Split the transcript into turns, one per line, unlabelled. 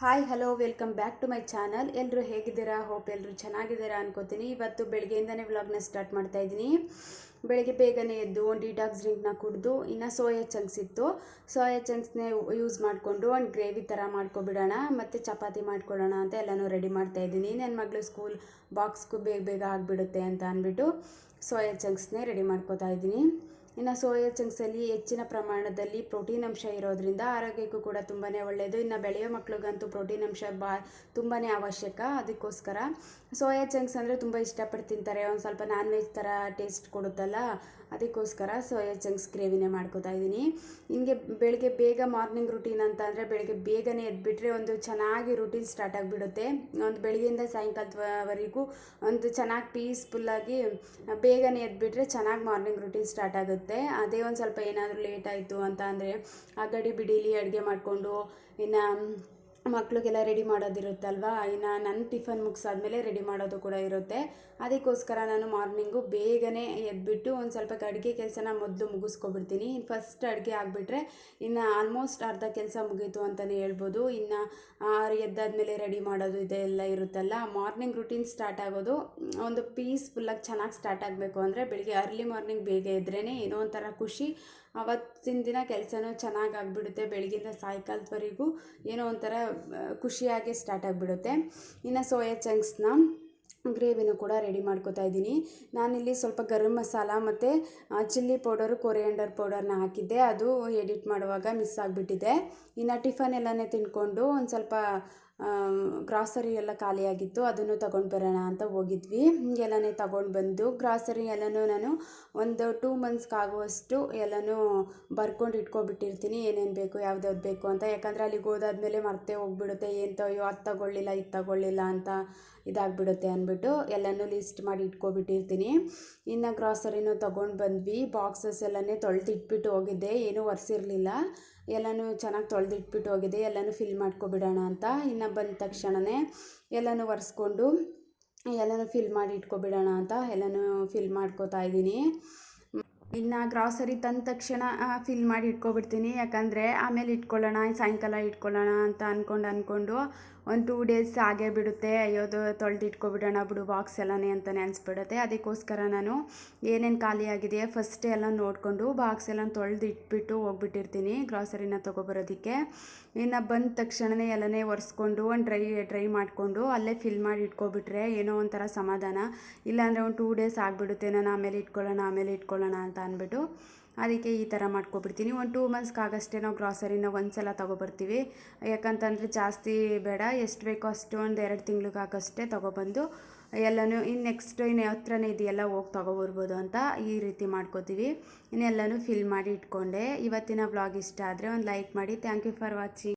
Hi hello welcome back to my channel. ಎಲ್ಲರೂ ಹೇಗಿದ್ದೀರಾ? Hope ಎಲ್ಲರೂ ಚೆನ್ನಾಗಿದ್ದೀರಾ ಅನ್ಕೋತೀನಿ. ಇವತ್ತು ಬೆಳಗ್ಗೆಯಿಂದನೇ ವ್ಲಾಗ್ನ ಸ್ಟಾರ್ಟ್ ಮಾಡ್ತಾ ಇದ್ದೀನಿ. ಬೆಳಗ್ಗೆ ಬೇಗನೆ ಎದ್ದು ಒಂದು ಡಿಟಾಕ್ಸ್ ಡ್ರಿಂಕ್ನ ಕುಡಿದು ಇನ್ನು ಸೋಯಾ ಚಂಕ್ಸ್ ಇತ್ತು, ಸೋಯಾ ಚಂಕ್ಸ್ನೇ ಯೂಸ್ ಮಾಡಿಕೊಂಡು ಒಂದು ಗ್ರೇವಿ ಥರ ಮಾಡ್ಕೊಬಿಡೋಣ ಮತ್ತು ಚಪಾತಿ ಮಾಡ್ಕೊಳ್ಳೋಣ ಅಂತ ಎಲ್ಲನೂ ರೆಡಿ ಮಾಡ್ತಾ ಇದ್ದೀನಿ. ನನ್ನ ಮಗಳು ಸ್ಕೂಲ್ ಬಾಕ್ಸ್ಗೂ ಬೇಗ ಬೇಗ ಆಗಿಬಿಡುತ್ತೆ ಅಂತ ಅಂದ್ಬಿಟ್ಟು ಸೋಯಾ ಚಂಕ್ಸ್ನೇ ರೆಡಿ ಮಾಡ್ಕೋತಾ ಇದ್ದೀನಿ. ಇನ್ನು ಸೋಯಾ ಚಂಕ್ಸಲ್ಲಿ ಹೆಚ್ಚಿನ ಪ್ರಮಾಣದಲ್ಲಿ ಪ್ರೋಟೀನ್ ಅಂಶ ಇರೋದ್ರಿಂದ ಆರೋಗ್ಯಕ್ಕೂ ಕೂಡ ತುಂಬಾ ಒಳ್ಳೆಯದು. ಇನ್ನು ಬೆಳೆಯೋ ಮಕ್ಳಿಗಂತೂ ಪ್ರೋಟೀನ್ ಅಂಶ ತುಂಬಾ ಅವಶ್ಯಕ. ಅದಕ್ಕೋಸ್ಕರ ಸೋಯಾ ಚಂಕ್ಸ್ ಅಂದರೆ ತುಂಬ ಇಷ್ಟಪಟ್ಟು ತಿಂತಾರೆ. ಒಂದು ಸ್ವಲ್ಪ ನಾನ್ ವೆಜ್ ಥರ ಟೇಸ್ಟ್ ಕೊಡುತ್ತಲ್ಲ, ಅದಕ್ಕೋಸ್ಕರ ಸೋಯಾ ಚಂಕ್ಸ್ ಗ್ರೇವಿನೇ ಮಾಡ್ಕೋತಾ ಇದ್ದೀನಿ. ಹಿಂಗೆ ಬೆಳಗ್ಗೆ ಬೇಗ ಮಾರ್ನಿಂಗ್ ರುಟೀನ್ ಅಂತ ಅಂದರೆ ಬೆಳಗ್ಗೆ ಬೇಗನೆ ಎದ್ಬಿಟ್ರೆ ಒಂದು ಚೆನ್ನಾಗಿ ರುಟೀನ್ ಸ್ಟಾರ್ಟ್ ಆಗಿಬಿಡುತ್ತೆ. ಒಂದು ಬೆಳಗ್ಗೆಯಿಂದ ಸಾಯಂಕಾಲದವರೆಗೂ ಒಂದು ಚೆನ್ನಾಗಿ ಪೀಸ್ಫುಲ್ಲಾಗಿ ಬೇಗನೆ ಎದ್ಬಿಟ್ರೆ ಚೆನ್ನಾಗಿ ಮಾರ್ನಿಂಗ್ ರುಟೀನ್ ಸ್ಟಾರ್ಟ್ ಆಗುತ್ತೆ. ಅದೇ ಒಂದು ಸ್ವಲ್ಪ ಏನಾದರೂ ಲೇಟ್ ಆಯಿತು ಅಂತ ಅಂದರೆ ಆ ಗಡಿ ಬಿಡೀಲಿ ಅಡುಗೆ ಮಾಡಿಕೊಂಡು ಇನ್ನು ಮಕ್ಳಿಗೆಲ್ಲ ರೆಡಿ ಮಾಡೋದಿರುತ್ತಲ್ವ, ಇನ್ನು ನನ್ನ ಟಿಫನ್ ಮುಗಿಸಾದ್ಮೇಲೆ ರೆಡಿ ಮಾಡೋದು ಕೂಡ ಇರುತ್ತೆ. ಅದಕ್ಕೋಸ್ಕರ ನಾನು ಮಾರ್ನಿಂಗು ಬೇಗನೆ ಎದ್ಬಿಟ್ಟು ಒಂದು ಸ್ವಲ್ಪ ಅಡುಗೆ ಕೆಲಸನ ಮೊದಲು ಮುಗಿಸ್ಕೊಬಿಡ್ತೀನಿ. ಫಸ್ಟ್ ಅಡುಗೆ ಆಗಿಬಿಟ್ರೆ ಇನ್ನು ಆಲ್ಮೋಸ್ಟ್ ಅರ್ಧ ಕೆಲಸ ಮುಗೀತು ಅಂತಲೇ ಹೇಳ್ಬೋದು. ಇನ್ನು ಎದ್ದಾದ್ಮೇಲೆ ರೆಡಿ ಮಾಡೋದು ಇದೆಲ್ಲ ಇರುತ್ತಲ್ಲ, ಮಾರ್ನಿಂಗ್ ರುಟೀನ್ ಸ್ಟಾರ್ಟ್ ಆಗೋದು ಒಂದು ಪೀಸ್ಫುಲ್ಲಾಗಿ ಚೆನ್ನಾಗಿ ಸ್ಟಾರ್ಟ್ ಆಗಬೇಕು ಅಂದರೆ ಬೆಳಿಗ್ಗೆ ಅರ್ಲಿ ಮಾರ್ನಿಂಗ್ ಬೇಗ ಎದ್ರೇ ಏನೋ ಒಂಥರ ಖುಷಿ. ಅವತ್ತಿನ ದಿನ ಕೆಲಸನೂ ಚೆನ್ನಾಗಿ ಆಗಿಬಿಡುತ್ತೆ. ಬೆಳಗ್ಗಿಂದ ಸಾಯಂಕಾಲದವರೆಗೂ ಏನೋ ಒಂಥರ ಖುಷಿಯಾಗಿ ಸ್ಟಾರ್ಟ್ ಆಗಿಬಿಡುತ್ತೆ. ಇನ್ನು ಸೋಯಾ ಚಂಕ್ಸ್ನ ಗ್ರೇವಿನೂ ಕೂಡ ರೆಡಿ ಮಾಡ್ಕೋತಾ ಇದ್ದೀನಿ. ನಾನಿಲ್ಲಿ ಸ್ವಲ್ಪ ಗರಂ ಮಸಾಲ ಮತ್ತು ಚಿಲ್ಲಿ ಪೌಡರು, ಕೊರಿಯಾಂಡರ್ ಪೌಡರ್ನ ಹಾಕಿದ್ದೆ. ಅದು ಎಡಿಟ್ ಮಾಡುವಾಗ ಮಿಸ್ ಆಗಿಬಿಟ್ಟಿದೆ. ಇನ್ನು ಟಿಫನ್ ಎಲ್ಲನೇ ತಿಂದ್ಕೊಂಡು ಒಂದು ಸ್ವಲ್ಪ ಗ್ರಾಸರಿ ಎಲ್ಲ ಖಾಲಿಯಾಗಿತ್ತು, ಅದನ್ನು ತೊಗೊಂಡು ಬರೋಣ ಅಂತ ಹೋಗಿದ್ವಿ. ಎಲ್ಲನೇ ತೊಗೊಂಡು ಬಂದು ಗ್ರಾಸರಿ ಎಲ್ಲನೂ ನಾನು ಒಂದು 2 ಮಂತ್ಸ್ಗಾಗುವಷ್ಟು ಎಲ್ಲನೂ ಬರ್ಕೊಂಡು ಇಟ್ಕೊಬಿಟ್ಟಿರ್ತೀನಿ, ಏನೇನು ಬೇಕು ಯಾವ್ದಾವ್ದು ಬೇಕು ಅಂತ. ಯಾಕಂದರೆ ಅಲ್ಲಿಗೆ ಹೋದಾದ್ಮೇಲೆ ಮರ್ತೇ ಹೋಗ್ಬಿಡುತ್ತೆ, ಏನು ಅದು ತಗೊಳ್ಳಿಲ್ಲ ಇದು ತಗೊಳ್ಳಿಲ್ಲ ಅಂತ ಇದಾಗ್ಬಿಡುತ್ತೆ ಅಂದ್ಬಿಟ್ಟು ಎಲ್ಲನೂ ಲಿಸ್ಟ್ ಮಾಡಿ ಇಟ್ಕೊಬಿಟ್ಟಿರ್ತೀನಿ. ಇನ್ನು ಗ್ರಾಸರಿನೂ ತೊಗೊಂಡು ಬಂದ್ವಿ. ಬಾಕ್ಸಸ್ ಎಲ್ಲನೇ ತೊಳೆದಿಟ್ಬಿಟ್ಟು ಹೋಗಿದ್ದೆ, ಏನೂ ಒರೆಸಿರಲಿಲ್ಲ. ಎಲ್ಲನೂ ಚೆನ್ನಾಗಿ ತೊಳೆದಿಟ್ಬಿಟ್ಟು ಹೋಗಿದ್ದೆ, ಎಲ್ಲನೂ ಫಿಲ್ ಮಾಡ್ಕೊಬಿಡೋಣ ಅಂತ. ಇನ್ನು ಬಂದ ತಕ್ಷಣವೇ ಎಲ್ಲನೂ ಒರೆಸ್ಕೊಂಡು ಎಲ್ಲನೂ ಫಿಲ್ ಮಾಡಿ ಇಟ್ಕೊಬಿಡೋಣ ಅಂತ ಎಲ್ಲನೂ ಫಿಲ್ ಮಾಡ್ಕೋತಾ ಇದ್ದೀನಿ. ಇನ್ನು ಗ್ರಾಸರಿ ತಂದ ತಕ್ಷಣ ಫಿಲ್ ಮಾಡಿ ಇಟ್ಕೊಬಿಡ್ತೀನಿ. ಯಾಕಂದರೆ ಆಮೇಲೆ ಇಟ್ಕೊಳ್ಳೋಣ, ಸಾಯಂಕಾಲ ಇಟ್ಕೊಳ್ಳೋಣ ಅಂತ ಅಂದ್ಕೊಂಡು ಒಂದು 2 ಡೇಸ್ ಆಗೇ ಬಿಡುತ್ತೆ. ಅಯ್ಯೋದು ತೊಳೆದು ಇಟ್ಕೊಬಿಡೋಣ ಬಿಡು ಬಾಕ್ಸ್ ಎಲ್ಲನೇ ಅಂತಲೇ ಅನಿಸ್ಬಿಡುತ್ತೆ. ಅದಕ್ಕೋಸ್ಕರ ನಾನು ಏನೇನು ಖಾಲಿ ಆಗಿದೆ ಫಸ್ಟ್ ಎಲ್ಲ ನೋಡಿಕೊಂಡು ಬಾಕ್ಸ್ ಎಲ್ಲ ತೊಳೆದು ಇಟ್ಬಿಟ್ಟು ಹೋಗ್ಬಿಟ್ಟಿರ್ತೀನಿ ಗ್ರಾಸರಿನ ತೊಗೊಬರೋದಕ್ಕೆ. ಇನ್ನು ಬಂದ ತಕ್ಷಣವೇ ಎಲ್ಲನೇ ಒರೆಸ್ಕೊಂಡು ಒಂದು ಡ್ರೈ ಮಾಡಿಕೊಂಡು ಅಲ್ಲೇ ಫಿಲ್ ಮಾಡಿ ಇಟ್ಕೊಬಿಟ್ರೆ ಏನೋ ಒಂಥರ ಸಮಾಧಾನ. ಇಲ್ಲಾಂದರೆ ಒಂದು 2 ಡೇಸ್ ಆಗಿಬಿಡುತ್ತೆ, ನಾನು ಆಮೇಲೆ ಇಟ್ಕೊಳ್ಳೋಣ ಅಂತ ಅಂದ್ಬಿಟ್ಟು ಅದಕ್ಕೆ ಈ ಥರ ಮಾಡ್ಕೊಬಿಡ್ತೀನಿ. ಒಂದು 2 ಮಂತ್ಸ್ಗಾಗಷ್ಟೇ ನಾವು ಗ್ರಾಸರಿನ ಒಂದು ಸಲ ತೊಗೊಬರ್ತೀವಿ. ಯಾಕಂತಂದರೆ ಜಾಸ್ತಿ ಬೇಡ, ಎಷ್ಟು ಬೇಕೋ ಅಷ್ಟು ಒಂದು 2 ತಿಂಗಳಿಗಾಗಷ್ಟೇ ತೊಗೊಬಂದು ಎಲ್ಲನೂ ಇನ್ನು ಹತ್ರನೇ ಇದೆಯಲ್ಲ ಹೋಗಿ ತೊಗೊಬರ್ಬೋದು ಅಂತ ಈ ರೀತಿ ಮಾಡ್ಕೋತೀವಿ. ಇನ್ನೆಲ್ಲನೂ ಫಿಲ್ ಮಾಡಿ ಇಟ್ಕೊಂಡೆ. ಇವತ್ತಿನ ಬ್ಲಾಗ್ ಇಷ್ಟ ಆದರೆ ಒಂದು ಲೈಕ್ ಮಾಡಿ. Thank you for watching.